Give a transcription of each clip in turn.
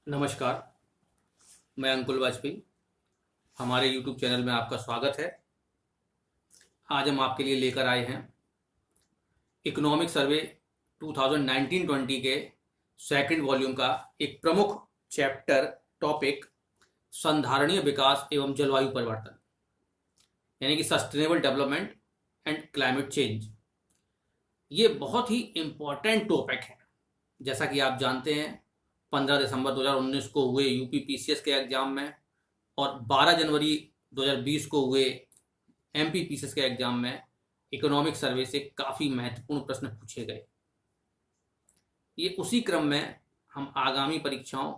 नमस्कार, मैं अंकुल वाजपेयी। हमारे YouTube चैनल में आपका स्वागत है। आज हम आपके लिए लेकर आए हैं इकोनॉमिक सर्वे 2019-20 के सेकंड वॉल्यूम का एक प्रमुख चैप्टर टॉपिक संधारणीय विकास एवं जलवायु परिवर्तन, यानी कि sustainable development and climate change. ये बहुत ही इम्पोर्टेंट टॉपिक है। जैसा कि आप जानते हैं, 15 दिसंबर 2019 को हुए यूपी पीसीएस के एग्जाम में और 12 जनवरी 2020 को हुए एमपी पीसीएस के एग्जाम में इकोनॉमिक सर्वे से काफ़ी महत्वपूर्ण प्रश्न पूछे गए। ये उसी क्रम में हम आगामी परीक्षाओं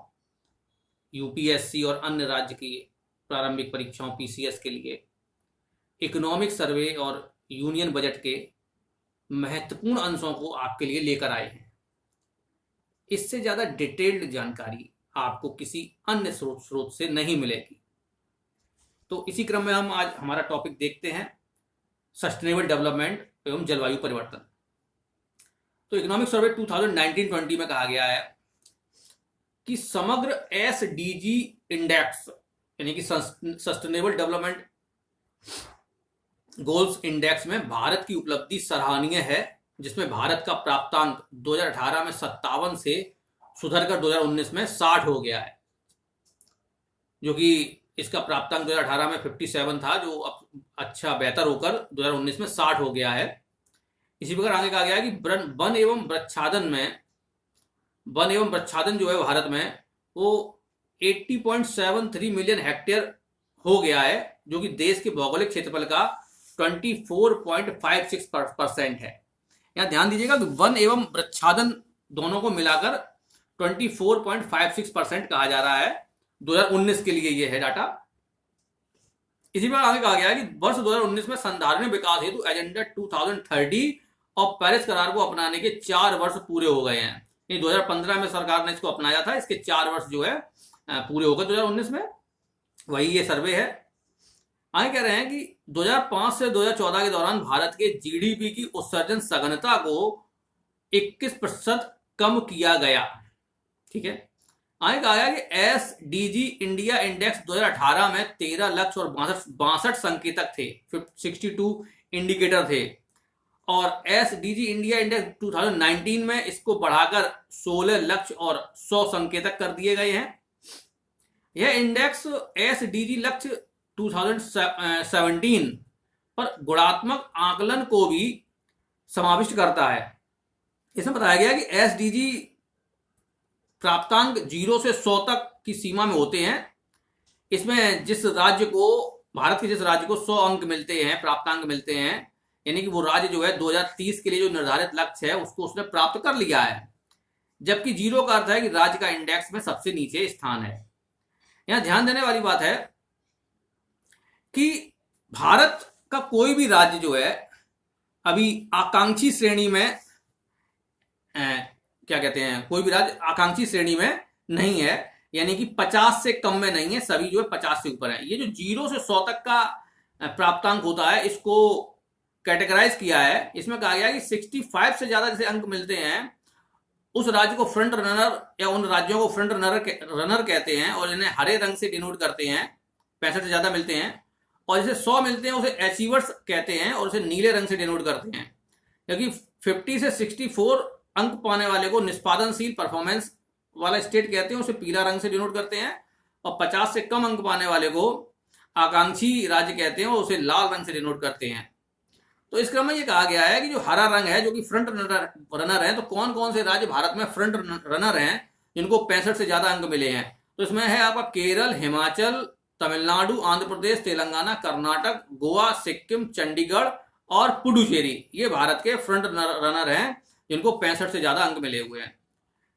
यूपीएससी और अन्य राज्य की प्रारंभिक परीक्षाओं पीसीएस के लिए इकोनॉमिक सर्वे और यूनियन बजट के महत्वपूर्ण अंशों को आपके लिए लेकर आए हैं। इससे ज़्यादा डिटेल्ड जानकारी आपको किसी अन्य स्रोत से नहीं मिलेगी। तो इसी क्रम में हम आज हमारा टॉपिक देखते हैं, सस्टेनेबल डेवलपमेंट एवं जलवायु परिवर्तन। तो इकोनॉमिक सर्वे 2019-20 में कहा गया है कि समग्र एसडीजी इंडेक्स यानी कि सस्टेनेबल डेवलपमेंट गोल्स इंडेक्स में भारत की उपलब्धि सराहनीय है, जिसमें भारत का प्राप्तांक 2018 में 57 से सुधरकर 2019 में 60 हो गया है, जो कि इसका प्राप्तांक 2018 में 57 था, जो अब अच्छा बेहतर होकर 2019 में 60 हो गया है। इसी प्रकार आगे कहा गया है कि वन एवं वृक्षादन जो है भारत में वो 80.73 मिलियन हेक्टेयर हो गया है, जो कि देश के भौगोलिक क्षेत्रफल का 24.56% है। यहाँ ध्यान दीजिएगा कि वन एवं वृक्षादन दोनों को मिलाकर 24.56% कहा जा रहा है 2019 के लिए। ये है डाटा। इसी प्रकार आगे कहा गया है कि वर्ष 2019 में संधारणीय विकास हेतु एजेंडा 2030 और पेरिस करार को अपनाने के 4 वर्ष पूरे हो गए हैं। 2015 में सरकार ने इसको अपनाया था, इसके 4 वर्ष जो है पूरे हो गए 2019 में। वही ये सर्वे है। आगे कह रहे हैं कि 2005 से 2014 के दौरान भारत के जीडीपी की उत्सर्जन सघनता को 21% कम किया गया। ठीक है। आगे कहा गया कि एसडीजी इंडिया इंडेक्स 2018 में 13 लक्ष्य और 62 संकेतक थे, 62 इंडिकेटर थे, और एसडीजी इंडिया इंडेक्स 2019 में इसको बढ़ाकर 16 लक्ष्य और 100 संकेतक कर दिए गए हैं। यह इंडेक्स एसडीजी लक्ष्य 2017 पर गुणात्मक आकलन को भी समाविष्ट करता है। इसमें बताया गया कि एसडीजी प्राप्तांक 0 से 100 तक की सीमा में होते हैं। इसमें भारत के जिस राज्य को 100 अंक मिलते हैं, प्राप्तांक मिलते हैं, यानी कि वो राज्य जो है 2030 के लिए जो निर्धारित लक्ष्य है उसको उसने प्राप्त कर लिया है, जबकि 0 का अर्थ है कि राज्य का इंडेक्स में सबसे नीचे स्थान है। यहां ध्यान देने वाली बात है कि भारत का कोई भी राज्य जो है अभी आकांक्षी श्रेणी में क्या कहते हैं, कोई भी राज्य आकांक्षी श्रेणी में नहीं है, यानी कि 50 से कम में नहीं है, सभी जो है 50 से ऊपर है। ये जो 0 से 100 तक का प्राप्तांक होता है, इसको कैटेगराइज किया है। इसमें कहा गया कि 65 से ज्यादा जैसे अंक मिलते हैं उस राज्य को फ्रंट रनर या उन राज्यों को फ्रंट रनर कहते हैं, और इन्हें हरे रंग से डिनोट करते हैं। 65 से ज्यादा मिलते हैं, और जैसे 100 मिलते हैं उसे अचीवर्स कहते हैं, और उसे नीले रंग से डिनोट करते हैं। क्योंकि 50 से 64 अंक पाने वाले को निष्पादनशील परफॉर्मेंस वाला स्टेट कहते हैं, उसे पीला रंग से डिनोट करते हैं, और 50 से कम अंक पाने वाले को आकांक्षी राज्य कहते हैं, और उसे लाल रंग से डिनोट करते हैं। तो इस क्रम में यह कहा गया है कि जो हरा रंग है, जो कि फ्रंट रनर है, तो कौन कौन से राज्य भारत में फ्रंट रनर हैं जिनको 65 से ज्यादा अंक मिले हैं। तो इसमें है आपका केरल, हिमाचल, तमिलनाडु, आंध्र प्रदेश, तेलंगाना, कर्नाटक, गोवा, सिक्किम, चंडीगढ़ और पुडुचेरी। ये भारत के फ्रंट रनर हैं जिनको 65 से ज्यादा अंक मिले हुए हैं।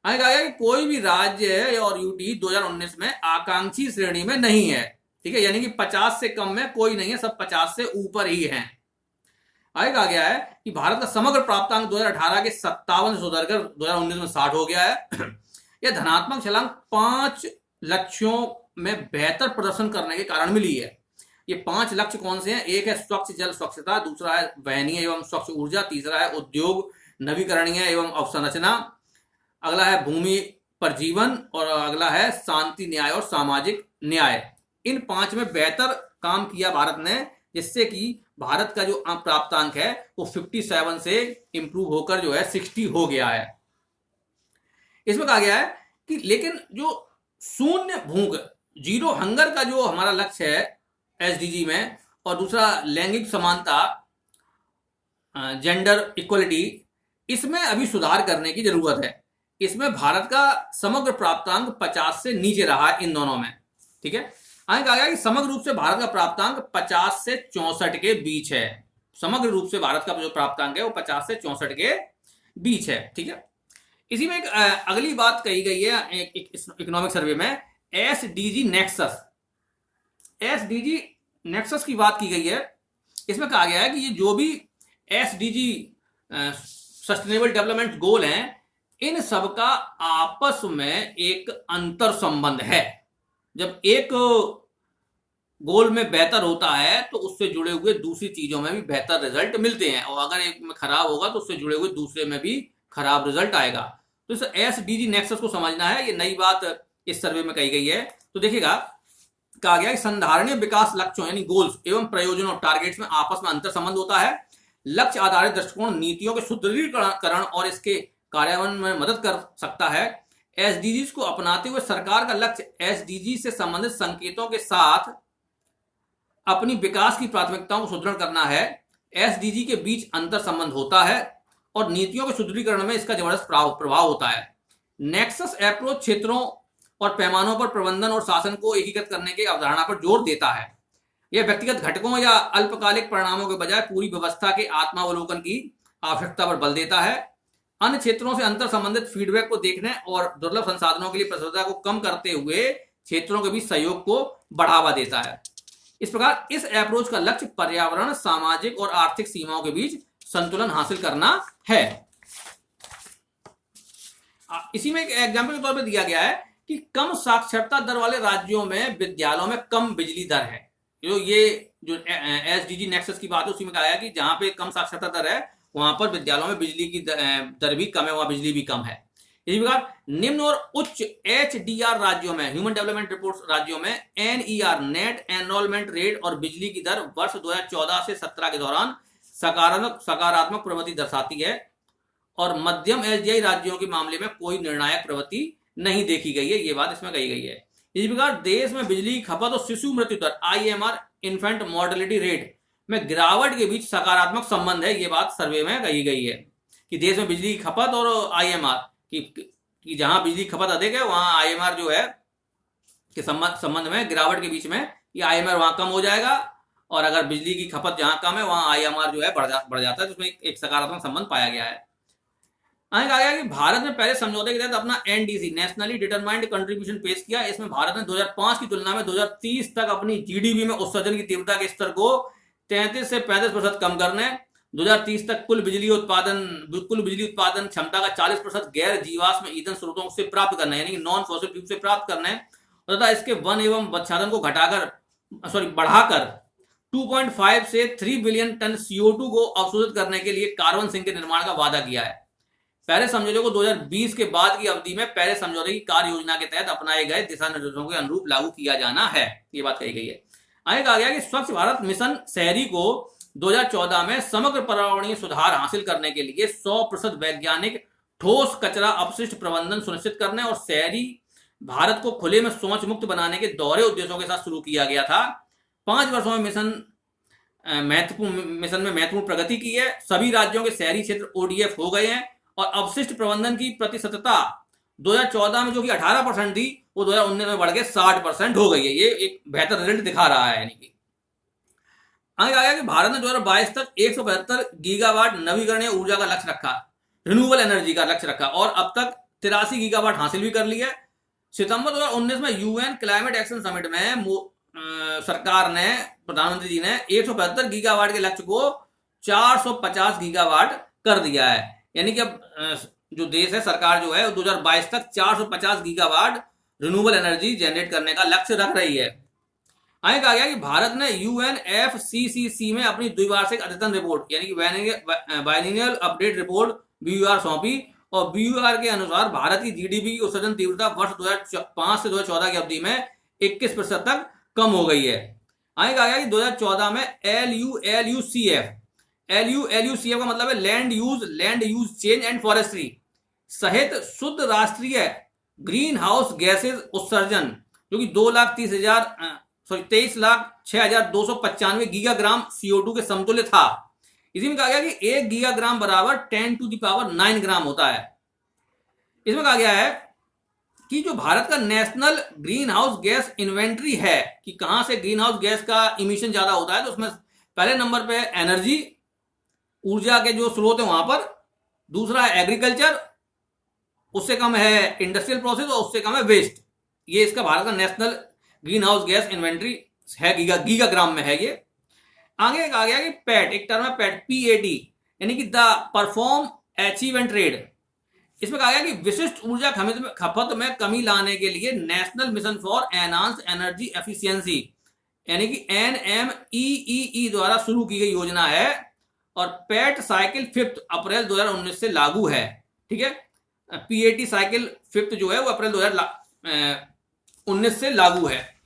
आगे कहा गया कि कोई भी राज्य और यूटी 2019 में आकांक्षी श्रेणी में नहीं है। ठीक है, यानी कि 50 से कम में कोई नहीं है, सब 50 से ऊपर ही हैं। आगे कहा गया है कि भारत का समग्र प्राप्तांक 2018 के 57 से सुधरकर 2019 में 60 हो गया है। यह धनात्मक छलांग 5 लक्ष्यों में बेहतर प्रदर्शन करने के कारण मिली है। ये 5 लक्ष्य कौन से हैं? एक है स्वच्छ जल स्वच्छता, दूसरा है वहनीय एवं स्वच्छ ऊर्जा, तीसरा है उद्योग नवीकरणीय एवं अवसंरचना, अगला है भूमि पर जीवन, और अगला है शांति, न्याय और सामाजिक न्याय। इन 5 में बेहतर काम किया भारत ने, जिससे कि भारत का जो प्राप्तांक है वो 57 से इंप्रूव होकर जो है 60 हो गया है। इसमें कहा गया है कि लेकिन जो शून्य भूख, जीरो हंगर का जो हमारा लक्ष्य है एसडीजी में, और दूसरा लैंगिक समानता, जेंडर इक्वलिटी, इसमें अभी सुधार करने की जरूरत है। इसमें भारत का समग्र प्राप्तांक 50 से नीचे रहा है इन दोनों में। ठीक है, आगे कहा गया कि समग्र रूप से भारत का प्राप्तांक 50 से 64 के बीच है। समग्र रूप से भारत का जो प्राप्तांक है वो 50 से 64 के बीच है। ठीक है, इसी में एक अगली बात कही गई है इकोनॉमिक सर्वे में, एसडीजी नेक्सस। एसडीजी नेक्सस की बात की गई है। इसमें कहा गया है कि ये जो भी एसडीजी सस्टेनेबल डेवलपमेंट गोल हैं, इन सबका आपस में एक अंतर संबंध है। जब एक गोल में बेहतर होता है तो उससे जुड़े हुए दूसरी चीजों में भी बेहतर रिजल्ट मिलते हैं, और अगर एक में खराब होगा तो उससे जुड़े हुए दूसरे में भी खराब रिजल्ट आएगा। तो इस एसडीजी नेक्सस को समझना है, ये नई बात इस सर्वे में कही गई है। तो देखिएगा, कहा गया कि संधारणीय विकास लक्ष्यों यानी गोल्स एवं प्रयोजनों टारगेट्स में आपस में अंतर संबंध होता है। लक्ष्य आधारित दृष्टिकोण नीतियों के सुदृढ़ीकरण और इसके कार्यान्वयन में मदद कर सकता है। एसडीजीज को अपनाते हुए सरकार का लक्ष्य एसडीजी से संबंधित संकेतों के साथ अपनी विकास की प्राथमिकताओं को सुदृढ़ करना है। एसडीजी के बीच अंतर संबंध होता है और नीतियों के सुदृढ़ीकरण में इसका जबरदस्त प्रभाव होता है। नेक्सस अप्रोच क्षेत्रों और पैमानों पर प्रबंधन और शासन को एकीकृत करने की अवधारणा पर जोर देता है। यह व्यक्तिगत घटकों या अल्पकालिक परिणामों के बजाय पूरी व्यवस्था के आत्मावलोकन की आवश्यकता पर बल देता है। अन्य क्षेत्रों से अंतर संबंधित फीडबैक को देखने और दुर्लभ संसाधनों के लिए प्रतिस्पर्धा को कम करते हुए क्षेत्रों के बीच सहयोग को बढ़ावा देता है। इस प्रकार इस अप्रोच का लक्ष्य पर्यावरण, सामाजिक और आर्थिक सीमाओं के बीच संतुलन हासिल करना है। इसी में एक एग्जाम्पल के तौर पर दिया गया है कि कम साक्षरता दर वाले राज्यों में विद्यालयों में कम बिजली दर है। ये जो एसडीजी नेक्सस की बात है, उसी में कहा है कि जहां पे कम साक्षरता दर है वहां पर विद्यालयों में बिजली की दर भी कम है, वहां बिजली भी कम है। इसी प्रकार निम्न और उच्च एचडीआर राज्यों में, ह्यूमन डेवलपमेंट रिपोर्ट राज्यों में, एनईआर नेट एनरोलमेंट रेट और बिजली की दर वर्ष 2014 से 17 के दौरान सकारात्मक प्रवृत्ति दर्शाती है, और मध्यम एसडीआई राज्यों के मामले में कोई निर्णायक प्रवृत्ति नहीं देखी गई है। ये बात इसमें कही गई है। इसी प्रकार देश में बिजली की खपत और शिशु मृत्यु दर IMR इन्फेंट मॉर्टेलिटी रेट में गिरावट के बीच सकारात्मक संबंध है। ये बात सर्वे में कही गई है कि देश में बिजली की खपत और IMR कि जहां बिजली की खपत अधिक है वहां IMR जो है के संबंध में गिरावट के बीच में ये IMR वहां कम हो जाएगा, और अगर बिजली की खपत जहां कम है वहां IMR जो है बढ़ जाता है। तो उसमें एक सकारात्मक संबंध पाया गया है। आगे कहा गया कि भारत ने पेरिस समझौते के तहत अपना NDC नेशनली डिटरमाइंड कंट्रीब्यूशन पेश किया। इसमें भारत ने 2005 की तुलना में 2030 तक अपनी जीडीपी में उत्सर्जन की तीव्रता के स्तर को 33 से 35% कम करने, 2030 तक कुल बिजली उत्पादन क्षमता का 40% गैर जीवाश्म ईंधन स्रोतों से प्राप्त करना, यानी कि नॉन फॉसिल फ्यूल से प्राप्त करने, तथा इसके वन एवं बच्छादन को बढ़ाकर 2.5 से 3 बिलियन टन CO2 को अवशोषित करने के लिए कार्बन सिंक के निर्माण का वादा किया है। पेरिस समझौते को 2020 के बाद की अवधि में पेरिस समझौते की कार्य योजना के तहत अपनाए गए दिशा निर्देशों के अनुरूप लागू किया जाना है। ये बात कही गई है। आगे कहा गया कि स्वच्छ भारत मिशन शहरी को 2014 में समग्र पर्यावरणीय सुधार हासिल करने के लिए 100% वैज्ञानिक ठोस कचरा अपशिष्ट प्रबंधन सुनिश्चित करने और शहरी भारत को खुले में शौच मुक्त बनाने के दोहरे उद्देश्यों के साथ शुरू किया गया था। 5 वर्षों में मिशन में महत्वपूर्ण प्रगति की है। सभी राज्यों के शहरी क्षेत्र ODF हो गए हैं, और अवशिष्ट प्रबंधन की प्रतिशतता 2014 में जो कि 18% थी वो 2019 में बढ़ के 60% हो गई है। ये एक बेहतर रिजल्ट दिखा रहा है। यानी कि आगे आ गया कि भारत ने 2022 तक 175 गीगावाट नवीकरणीय ऊर्जा का लक्ष्य रखा, रिन्यूएबल एनर्जी का लक्ष्य रखा, और अब तक 83 गीगावाट हासिल भी कर ली है। सितंबर 2019 में UN क्लाइमेट एक्शन समिट में सरकार ने, प्रधानमंत्री जी ने 175 गीगावाट के लक्ष्य को 450 गीगावाट कर दिया है। यानी कि अब जो देश है, सरकार जो है 2022 तक 450 गीगावाट रिन्यूएबल एनर्जी जनरेट करने का लक्ष्य रख रही है। आगे कहा गया कि भारत ने UNFCCC में अपनी द्विवार्षिक अद्यतन रिपोर्ट यानी कि बाइनरियल अपडेट रिपोर्ट BUR सौंपी, और BUR के अनुसार भारत की GDP की उत्सर्जन तीव्रता वर्ष 2005 से 2014 की अवधि में 21% तक कम हो गई है। आगे कहा गया कि 2014 में LULUCF का मतलब है land use change and forestry सहित शुद्ध राष्ट्रीय ग्रीन हाउस गैसेज उत्सर्जन जो कि 23,06,295 गीगाग्राम CO2 के समतुल्य था। इसी में कहा गया कि 1 गीगाग्राम बराबर 10⁹ ग्राम होता है। इसमें कहा गया है कि जो भारत का national green house gas inventory है कि कहां से ग्रीन हाउस गैस का इमिशन ज्यादा होता है, तो उसमें पहले नंबर पे एनर्जी, ऊर्जा के जो स्रोत है वहां पर, दूसरा है एग्रीकल्चर, उससे कम है इंडस्ट्रियल प्रोसेस और उससे कम है वेस्ट। ये इसका भारत का national green house gas inventory है, गीगाग्राम में है ये। आगे कहा गया कि पैट, एक टर्म है पैट, PAT यानी कि the perform achieve and trade. इसमें कहा गया कि विशिष्ट ऊर्जा खपत में कमी लाने के लिए national mission for enhance energy efficiency यानी कि NMEEE द्वारा शुरू की गई योजना है और पैट साइकिल 5 अप्रैल 2019 से लागू है। ठीक है, PAT साइकिल 5 जो है वो अप्रैल 2019 से लागू है।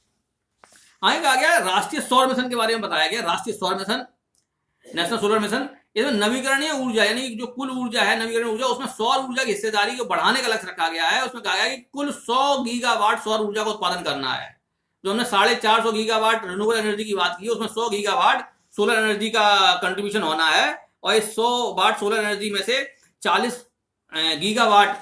आगे कहा गया राष्ट्रीय सौर मिशन के बारे में बताया गया। राष्ट्रीय सौर मिशन, नेशनल सोलर मिशन, इसमें नवीकरणीय ऊर्जा यानी जो कुल ऊर्जा है, नवीकरणीय ऊर्जा, उसमें सौर ऊर्जा की हिस्सेदारी को बढ़ाने का लक्ष्य रखा गया है। उसमें कहा गया कि कुल 100 गीगावाट सौर ऊर्जा का उत्पादन करना है। जो हमने 450 गीगावाट रिन्यूएबल एनर्जी की बात की, उसमें 100 गीगावाट सोलर एनर्जी का कंट्रीब्यूशन होना है और इस 100 वाट सोलर एनर्जी में से 40 गीगावाट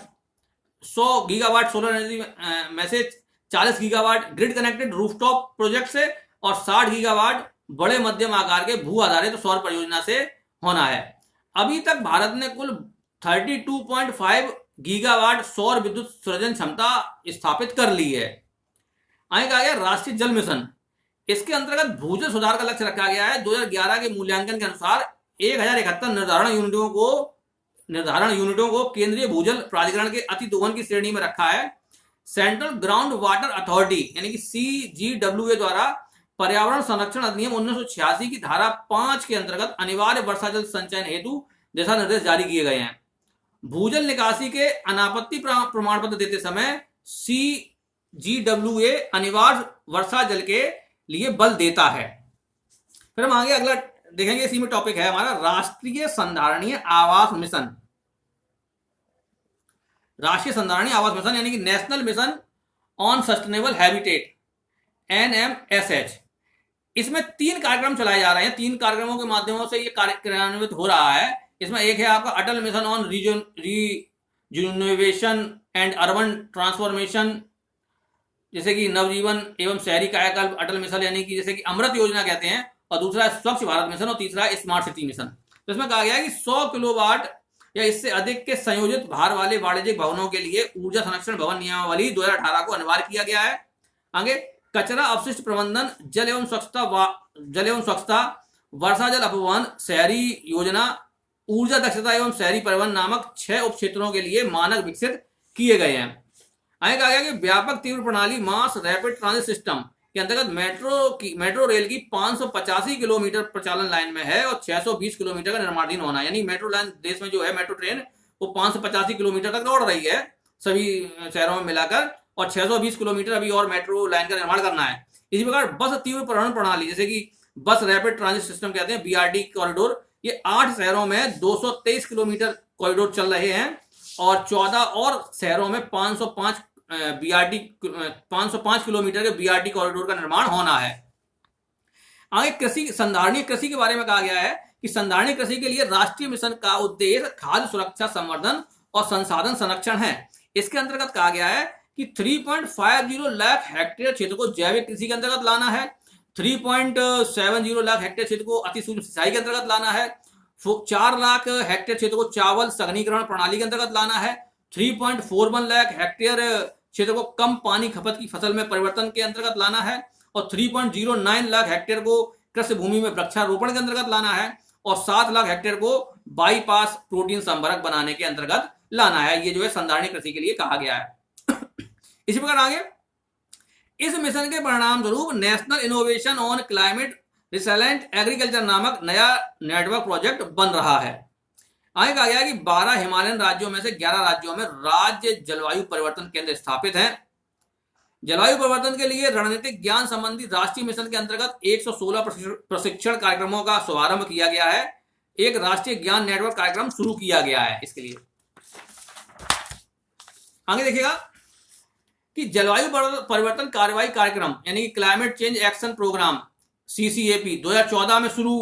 100 गीगावाट सोलर एनर्जी में से 40 gigawatt grid connected rooftop project से और 60 गीगावाट बड़े मध्यम आकार के भू आधारित सौर परियोजना से होना है। अभी तक भारत ने कुल 32.5 गीगावाट सौर विद्युत सृजन क्षमता स्थापित कर ली है। आगे कहा गया राष्ट्रीय जल मिशन, इसके अंतर्गत भूजल सुधार का लक्ष्य रखा गया है। 2011 के मूल्यांकन के अनुसार 1071 निर्धारण यूनिटों को केंद्रीय भूजल प्राधिकरण के अति दोहन की श्रेणी में रखा है। सेंट्रल ग्राउंड वाटर अथॉरिटी यानी कि CGWA द्वारा पर्यावरण संरक्षण अधिनियम 1986 की धारा 5 के अंतर्गत अनिवार्य वर्षा जल संचयन हेतु दिशा निर्देश जारी किए गए हैं। भूजल निकासी के अनापत्ति प्रमाण पत्र देते समय CGWA अनिवार्य वर्षा जल के लिए बल देता है। फिर हम आगे अगला देखेंगे, इसी में टॉपिक है हमारा राष्ट्रीय संधारणीय आवास मिशन। राष्ट्रीय संधारणीय आवास मिशन यानी कि national mission on sustainable habitat NMSH। इसमें 3 कार्यक्रम चलाए जा रहे हैं। 3 कार्यक्रमों के माध्यमों से ये कार्य क्रियान्वित हो रहा है। इसमें एक है आपका Atal mission on rejuvenation and urban transformation, जैसे कि नवजीवन एवं शहरी कायाकल्प अटल मिशन यानी कि जैसे कि अमृत योजना कहते हैं, और दूसरा है स्वच्छ भारत मिशन और तीसरा है स्मार्ट सिटी मिशन। तो इसमें कहा गया है कि 100 किलोवाट या इससे अधिक के संयोजित भार वाले वाणिज्यिक भवनों के लिए ऊर्जा संरक्षण भवन नियमावली 2018 को अनिवार्य किया गया है। आगे कचरा अपशिष्ट प्रबंधन, जल एवं स्वच्छता, वर्षा जल अपवहन, शहरी योजना, ऊर्जा दक्षता एवं शहरी परिवहन नामक 6 उप क्षेत्रों के लिए मानक विकसित किए गए हैं। आगे कहा गया कि व्यापक तीव्र प्रणाली मास रैपिड ट्रांजिट सिस्टम के अंतर्गत मेट्रो रेल की 585 किलोमीटर प्रचालन लाइन में है और 620 किलोमीटर का निर्माणाधीन होना है। यानी मेट्रो लाइन देश में जो है मेट्रो ट्रेन वो 585 किलोमीटर तक दौड़ रही है सभी शहरों में मिलाकर, और 620 किलोमीटर अभी और मेट्रो लाइन का निर्माण करना है। इसी प्रकार बस तीव्र परिवहन प्रणाली जैसे कि बस रैपिड ट्रांजिट सिस्टम कहते हैं, BRT कॉरिडोर, ये 8 शहरों में 223 किलोमीटर कॉरिडोर चल रहे हैं और 14 और शहरों में 505 किलोमीटर के BRT कॉरिडोर का निर्माण होना है। आगे कृषि, संधारणीय कृषि के बारे में कहा गया है कि संधारणीय कृषि के लिए राष्ट्रीय मिशन का उद्देश्य खाद्य सुरक्षा, संवर्धन और संसाधन संरक्षण है। इसके अंतर्गत कहा गया है कि 3.50 लाख हेक्टेयर क्षेत्र को जैविक कृषि के अंतर्गत लाना है, 3.70 लाख हेक्टेयर क्षेत्र को अति सूक्ष्म सिंचाई के अंतर्गत लाना है, 4 लाख हेक्टेयर क्षेत्र को चावल सघनीकरण प्रणाली के अंतर्गत लाना है, 3.41 लाख हेक्टेयर क्षेत्र को कम पानी खपत की फसल में परिवर्तन के अंतर्गत लाना है और 3.09 लाख हेक्टेयर को कृषि भूमि में वृक्षारोपण के अंतर्गत लाना है और 7 लाख हेक्टेयर को बाईपास प्रोटीन संभरक बनाने के अंतर्गत लाना है। ये जो है संधारणीय कृषि के लिए कहा गया है। इसी प्रकार आगे इस मिशन के परिणाम स्वरूप national innovation on climate resilient agriculture नामक नया नेटवर्क प्रोजेक्ट बन रहा है। आगे कहा गया कि 12 हिमालयन राज्यों में से 11 राज्यों में राज्य जलवायु परिवर्तन केंद्र स्थापित हैं। जलवायु परिवर्तन के लिए रणनीतिक ज्ञान संबंधी राष्ट्रीय मिशन के अंतर्गत 116 प्रशिक्षण कार्यक्रमों का शुभारंभ किया गया है। एक राष्ट्रीय ज्ञान नेटवर्क कार्यक्रम शुरू किया गया है इसके लिए। आगे देखिएगा कि जलवायु परिवर्तन कार्रवाई कार्यक्रम यानी कि climate change action programme CCAP 2014 में शुरू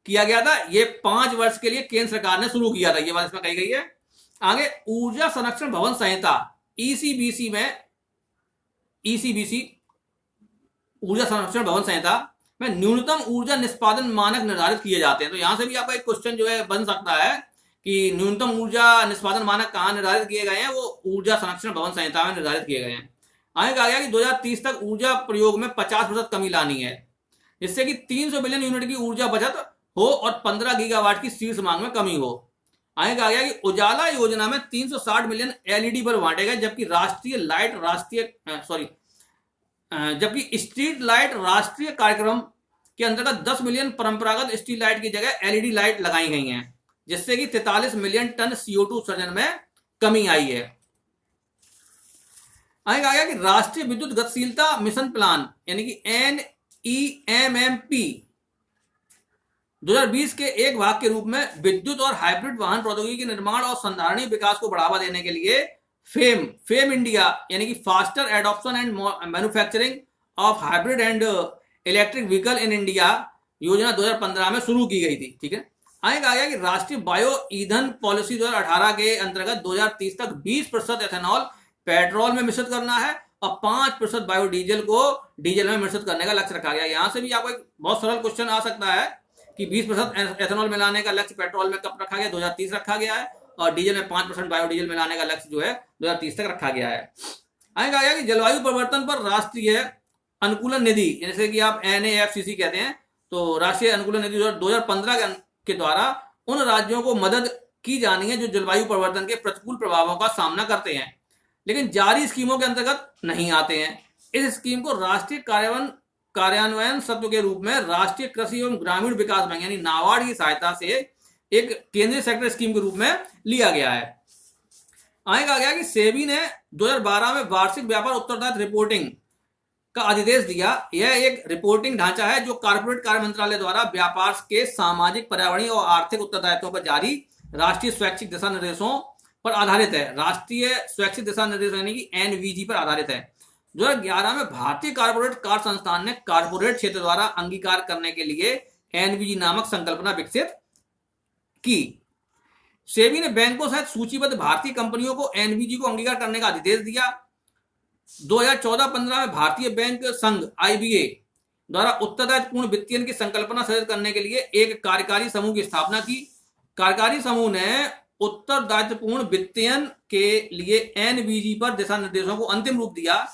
किया गया था। ये 5 वर्ष के लिए केंद्र सरकार ने शुरू किया था, ये बात इसमें कही गई है। आगे ऊर्जा संरक्षण भवन संहिता ECBC ऊर्जा संरक्षण भवन संहिता में न्यूनतम ऊर्जा निष्पादन मानक निर्धारित किए जाते हैं। तो यहां से भी आपका एक क्वेश्चन जो है बन सकता है कि न्यूनतम ऊर्जा निष्पादन मानक कहां निर्धारित किए गए हैं, वो ऊर्जा संरक्षण भवन संहिता में निर्धारित किए गए हैं। आगे कहा गया कि 2030 तक ऊर्जा प्रयोग में 50% कमी लानी है, जिससे कि 300 बिलियन यूनिट की ऊर्जा बचत हो और 15 गीगावाट की शीर्ष मांग में कमी हो। आगे कहा गया कि उजाला योजना में 360 मिलियन LED बल्ब बांटे गए, जबकि स्ट्रीट लाइट राष्ट्रीय कार्यक्रम के अंतर्गत 10 मिलियन परंपरागत स्ट्रीट लाइट की जगह LED लाइट लगाई गई हैं, जिससे कि 43 मिलियन टन CO2 उत्सर्जन में कमी आई है। आगे कहा गया कि राष्ट्रीय विद्युत गतिशीलता मिशन प्लान यानी कि NEMMP 2020 के एक भाग के रूप में विद्युत और हाइब्रिड वाहन प्रौद्योगिकी के निर्माण और संधारणीय विकास को बढ़ावा देने के लिए फेम इंडिया यानी कि faster adoption and manufacturing of hybrid and electric vehicle in India योजना 2015 में शुरू की गई थी। ठीक है। आगे कहा गया कि राष्ट्रीय बायो ईंधन पॉलिसी 2018 के अंतर्गत 2030 तक 20% एथेनॉल पेट्रोल में मिश्रित करना है और 5% बायोडीजल को डीजल में मिश्रित करने का लक्ष्य रखा गया। यहां से भी आपको एक बहुत सरल क्वेश्चन आ सकता है कि 20% एथेनॉल मिलाने का लक्ष्य पेट्रोल में कब रखा गया, 2030 रखा गया है, और डीजल में 5% बायोडीजल मिलाने का लक्ष्य जो है 2030 तक रखा गया है। आगे कहा गया कि जलवायु परिवर्तन पर राष्ट्रीय अनुकूलन निधि जैसे कि आप NAFCC कहते हैं, तो राष्ट्रीय अनुकूलन निधि 2015 के द्वारा उन राज्यों को मदद की जानी है जो जलवायु परिवर्तन के प्रतिकूल प्रभावों का सामना करते हैं लेकिन जारी स्कीमों के अंतर्गत नहीं आते हैं। इस स्कीम को राष्ट्रीय कार्यान्वयन सत्व के रूप में राष्ट्रीय कृषि एवं ग्रामीण विकास बैंक यानी नाबार्ड की सहायता से एक केंद्रीय सेक्टर स्कीम के रूप में लिया गया है। आगे कहा गया कि सेबी ने 2012 में वार्षिक व्यापार उत्तरदायित्व रिपोर्टिंग का अधिदेश दिया। यह एक रिपोर्टिंग ढांचा है जो कॉर्पोरेट कार्य मंत्रालय द्वारा व्यापार के सामाजिक, पर्यावरणीय और आर्थिक उत्तरदायित्वों पर जारी राष्ट्रीय स्वैच्छिक दिशा निर्देशों पर आधारित है। राष्ट्रीय स्वैच्छिक दिशा निर्देश यानी कि NVG पर आधारित है। 2011 में भारतीय कॉर्पोरेट कार्य संस्थान ने कॉर्पोरेट क्षेत्र द्वारा अंगीकार करने के लिए NVG नामक संकल्पना विकसित की। सेबी ने बैंकों सहित सूचीबद्ध भारतीय कंपनियों को NVG को अंगीकार करने का अधिदेश दिया। 2014-15 में भारतीय बैंक संघ IBA द्वारा उत्तरदायित्वपूर्ण वित्तीयन की संकल्पना सृजित करने के लिए एक कार्यकारी समूह की स्थापना की। कार्यकारी समूह ने उत्तरदायित्वपूर्ण वित्तीयन के लिए NVG पर दिशा निर्देशों को अंतिम रूप दिया।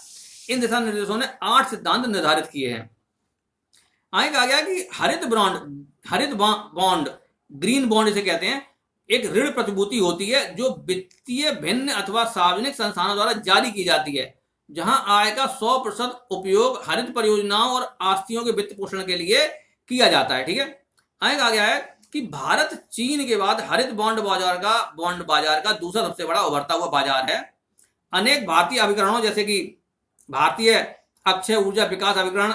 इन दिशा निर्देशों ने 8 सिद्धांत निर्धारित किए हैं। आगे कहा गया कि हरित बॉन्ड ग्रीन बॉन्ड इसे कहते हैं, एक ऋण प्रतिभूति होती है जो वित्तीय भिन्न अथवा सार्वजनिक संस्थानों द्वारा जारी की जाती है, जहां आय का 100% उपयोग हरित परियोजनाओं और आस्तियों के वित्त पोषण के लिए किया जाता है। ठीक है। आगे कहा गया है कि भारत चीन के बाद हरित बॉन्ड बाजार का दूसरा सबसे बड़ा उभरता हुआ बाजार है। अनेक भारतीय अभिकरणों जैसे कि भारतीय अक्षय ऊर्जा विकास अभिकरण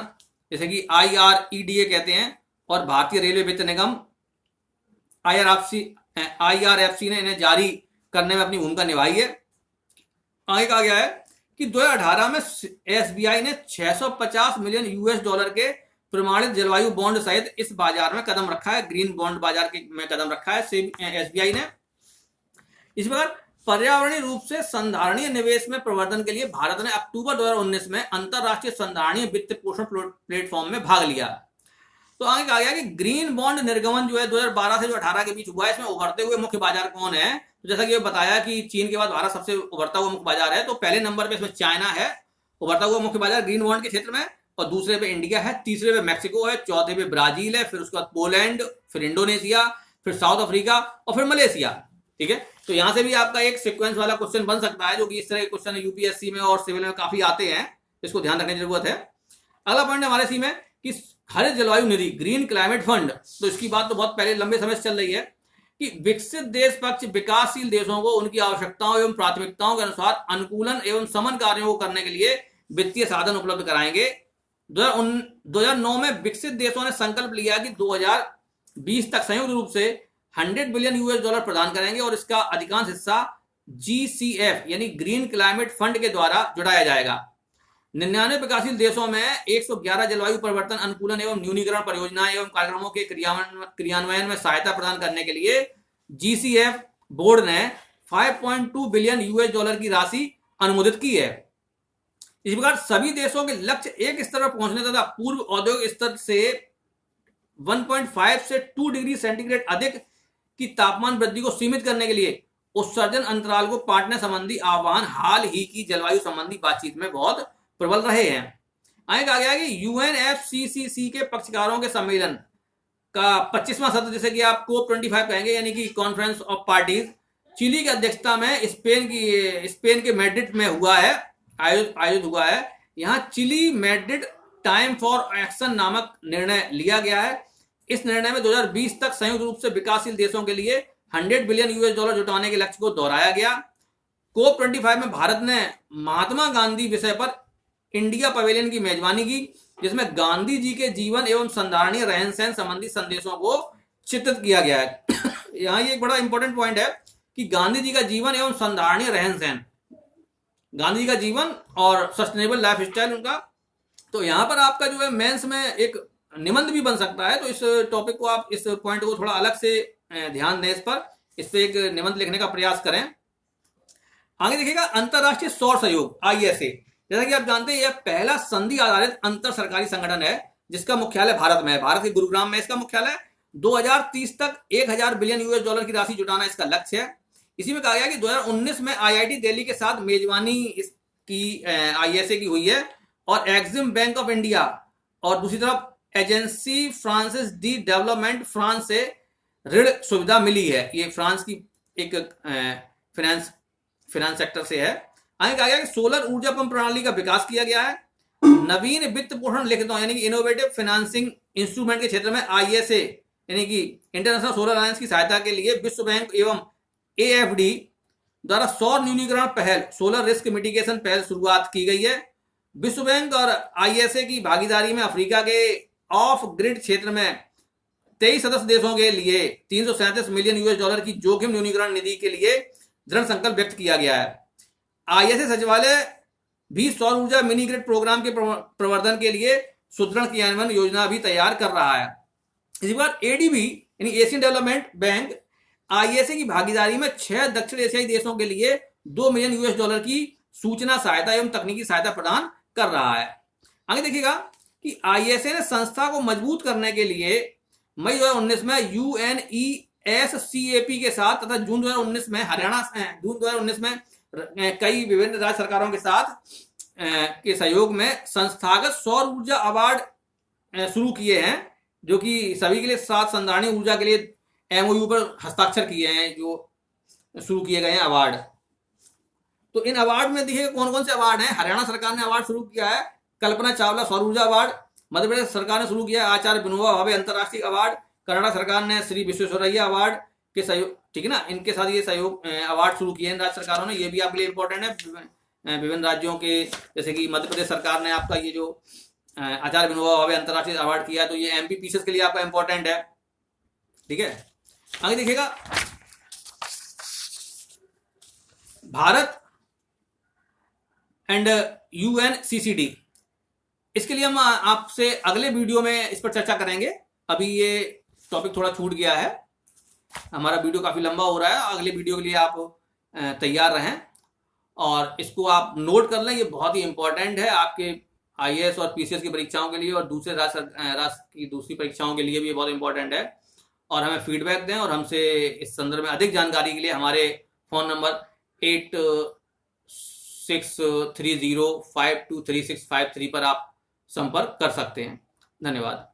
जैसे कि IREDA कहते हैं और भारतीय रेलवे वित्त निगम IRFC ने इन्हें जारी करने में अपनी भूमिका निभाई है। आगे कहा गया है कि 2018 में SBI ने $650 मिलियन के प्रमाणित जलवायु बॉन्ड सहित इस बाजार में कदम रखा है, ग्रीन बॉन्ड बाजार में कदम रखा है SBI ने। इस प्रकार पर्यावरणीय रूप से संधारणीय निवेश में प्रवर्धन के लिए भारत ने अक्टूबर 2019 में अंतरराष्ट्रीय संधारणीय वित्त पोषण प्लेटफॉर्म में भाग लिया। तो आगे कहा गया कि ग्रीन बॉन्ड निर्गमन जो है 2012 से 2018 के बीच हुआ है। इसमें उभरते हुए मुख्य बाजार कौन है? तो जैसा कि बताया कि चीन के बाद भारत सबसे उभरता हुआ मुख्य बाजार है, तो पहले नंबर पे इसमें चाइना है उभरता हुआ मुख्य बाजार ग्रीन बॉन्ड के क्षेत्र में, और दूसरे पे इंडिया है, तीसरे पे मैक्सिको है, चौथे पे ब्राजील है, फिर उसके बाद पोलैंड, फिर इंडोनेशिया, फिर साउथ अफ्रीका और फिर मलेशिया। ठीक है। तो यहां से भी आपका एक सीक्वेंस वाला क्वेश्चन बन सकता है, जो कि इस तरह के क्वेश्चन यूपीएससी में और सिविल में काफी आते हैं, इसको ध्यान रखने की जरूरत है। अगला पॉइंट हमारे सी में कि हरित जलवायु निधि ग्रीन क्लाइमेट फंड, तो इसकी बात तो बहुत पहले लंबे समय से चल रही है कि विकसित देश पक्ष विकासशील देशों को उनकी आवश्यकताओं एवं प्राथमिकताओं के अनुसार अनुकूलन एवं समन कार्यों को करने के लिए वित्तीय साधन उपलब्ध कराएंगे। 2009 में विकसित देशों ने संकल्प लिया कि 2020 तक संयुक्त रूप से $100 बिलियन प्रदान करेंगे और इसका अधिकांश हिस्सा GCF यानी ग्रीन क्लाइमेट फंड के द्वारा जुटाया जाएगा। 99 विकासशील देशों में 111 जलवायु परिवर्तन अनुकूलन एवं न्यूनीकरण परियोजनाएं एवं कार्यक्रमों के क्रियान्वयन में सहायता प्रदान करने के लिए GCF बोर्ड ने $5.2 बिलियन की राशि अनुमोदित की है। इस प्रकार सभी देशों के लक्ष्य एक स्तर पर पहुंचने तथा पूर्व औद्योगिक स्तर से 1.5 से 2 डिग्री सेंटीग्रेड अधिक की तापमान वृद्धि को सीमित करने के लिए उत्सर्जन अंतराल को पाटने संबंधी आह्वान हाल ही की जलवायु संबंधी बातचीत में बहुत प्रबल रहे हैं। आगे कहा गया है कि UNFCCC के पक्षकारों के सम्मेलन का 25वां सत्र, जैसे कि आप COP25 कहेंगे, यानी कि कॉन्फ्रेंस ऑफ पार्टीज, चिली की अध्यक्षता में स्पेन के मैड्रिड में हुआ है, आयोजित हुआ है। यहाँ Chile Madrid time for action नामक निर्णय लिया गया है। इस निर्णय में 2020 तक संयुक्त रूप से विकासशील देशों के लिए $100 बिलियन जुटाने के लक्ष्य को दोहराया गया। COP25 में भारत ने महात्मा गांधी विषय पर इंडिया पवेलियन की मेजबानी की, जिसमें गांधी जी के जीवन एवं संधारणीय रहन सहन संबंधी संदेशों को चित्रित किया गया है। यहाँ ये एक बड़ा इंपॉर्टेंट पॉइंट है कि गांधी जी का जीवन एवं संधारणीय रहन सहन, गांधी जी का जीवन और सस्टेनेबल लाइफ स्टाइल उनका। तो यहाँ पर आपका जो है मेंस में एक निबंध भी बन सकता है। तो इस टॉपिक को आप, इस पॉइंट को थोड़ा अलग से ध्यान दें, इस पे एक निबंध लिखने का प्रयास करें। आगे देखिएगा, अंतरराष्ट्रीय सौर सहयोग ISA, जैसा कि आप जानते हैं यह पहला संधि आधारित अंतर सरकारी संगठन है जिसका मुख्यालय भारत में है। भारत के गुरुग्राम में इसका मुख्यालय। 2030 तक $1,000 बिलियन की राशि जुटाना इसका लक्ष्य है। इसी में कहा गया कि 2019 में IIT दिल्ली के साथ मेजबानी इसकी ISA की हुई है और एग्जिम बैंक ऑफ इंडिया और दूसरी तरफ agency Francis de development France से ऋण सुविधा मिली है। ये फ्रांस की एक फाइनेंस सेक्टर से है। आगे कहा गया कि सोलर ऊर्जा पंप प्रणाली का विकास किया गया है। नवीन वित्त पोषण लिखितों यानी कि इनोवेटिव फाइनेंसिंग इंस्ट्रूमेंट के क्षेत्र में ISA यानी कि इंटरनेशनल सोलर अलायंस की सहायता के लिए विश्व बैंक एवं AFD द्वारा सौर न्यूनीकरण पहल, सोलर रिस्क मिटिगेशन पहल शुरुआत की गई है। विश्व बैंक और ISA की भागीदारी में अफ्रीका के ऑफ ग्रिड क्षेत्र में 23 सदस्य देशों के लिए $337 मिलियन की जोखिम न्यूनीकरण निधि के लिए दृढ़ संकल्प व्यक्त किया गया है। ISA सचिवालय भी सौर ऊर्जा मिनी ग्रिड प्रोग्राम के प्रवर्धन के लिए सुदृढ़ क्रियान्वयन योजना भी तैयार कर रहा है। इसी बार ADB यानी एशियन डेवलपमेंट बैंक ISA की भागीदारी में 6 दक्षिण एशियाई देशों के लिए $2 मिलियन की सूचना सहायता एवं तकनीकी सहायता प्रदान कर रहा है। आगे देखिएगा कि ISA ने संस्था को मजबूत करने के लिए मई 2019 में UNESCAP के साथ तथा जून 2019 में कई विभिन्न राज्य सरकारों के साथ के सहयोग में संस्थागत सौर ऊर्जा अवार्ड शुरू किए हैं, जो कि सभी के लिए 7 संधारणीय ऊर्जा के लिए MOU पर हस्ताक्षर किए हैं, जो शुरू किए गए हैं अवार्ड। तो इन अवार्ड में देखिए कौन कौन से अवार्ड हैं। हरियाणा सरकार ने अवार्ड शुरू किया है कल्पना चावला सौर ऊर्जा अवार्ड, मध्य प्रदेश सरकार ने शुरू किया आचार्य विनोबा भावे अंतर्राष्ट्रीय अवार्ड, कर्नाटक सरकार ने श्री विश्वेश्वरैया अवार्ड के सहयोग, ठीक है ना, इनके साथ ये सहयोग अवार्ड शुरू किए हैं राज्य सरकारों ने। ये भी आपके लिए इंपॉर्टेंट है। विभिन्न राज्यों के, जैसे कि मध्य प्रदेश सरकार ने आपका ये जो आचार्य विनोबा भावे अंतर्राष्ट्रीय अवार्ड किया, तो ये MPPCS के लिए आपका इंपॉर्टेंट है। ठीक है, आगे देखिएगा, भारत एंड UNCCD, इसके लिए हम आपसे अगले वीडियो में इस पर चर्चा करेंगे। अभी ये टॉपिक थोड़ा छूट गया है, हमारा वीडियो काफी लंबा हो रहा है। अगले वीडियो के लिए आप तैयार रहें और इसको आप नोट कर लें। ये बहुत ही इंपॉर्टेंट है आपके IAS और PCS की परीक्षाओं के लिए और दूसरे राष्ट्र की दूसरी परीक्षाओं के लिए भी बहुत इंपॉर्टेंट है। और हमें फीडबैक दें और हमसे इस संदर्भ में अधिक जानकारी के लिए हमारे फोन नंबर 8630523653 पर आप संपर्क कर सकते हैं। धन्यवाद।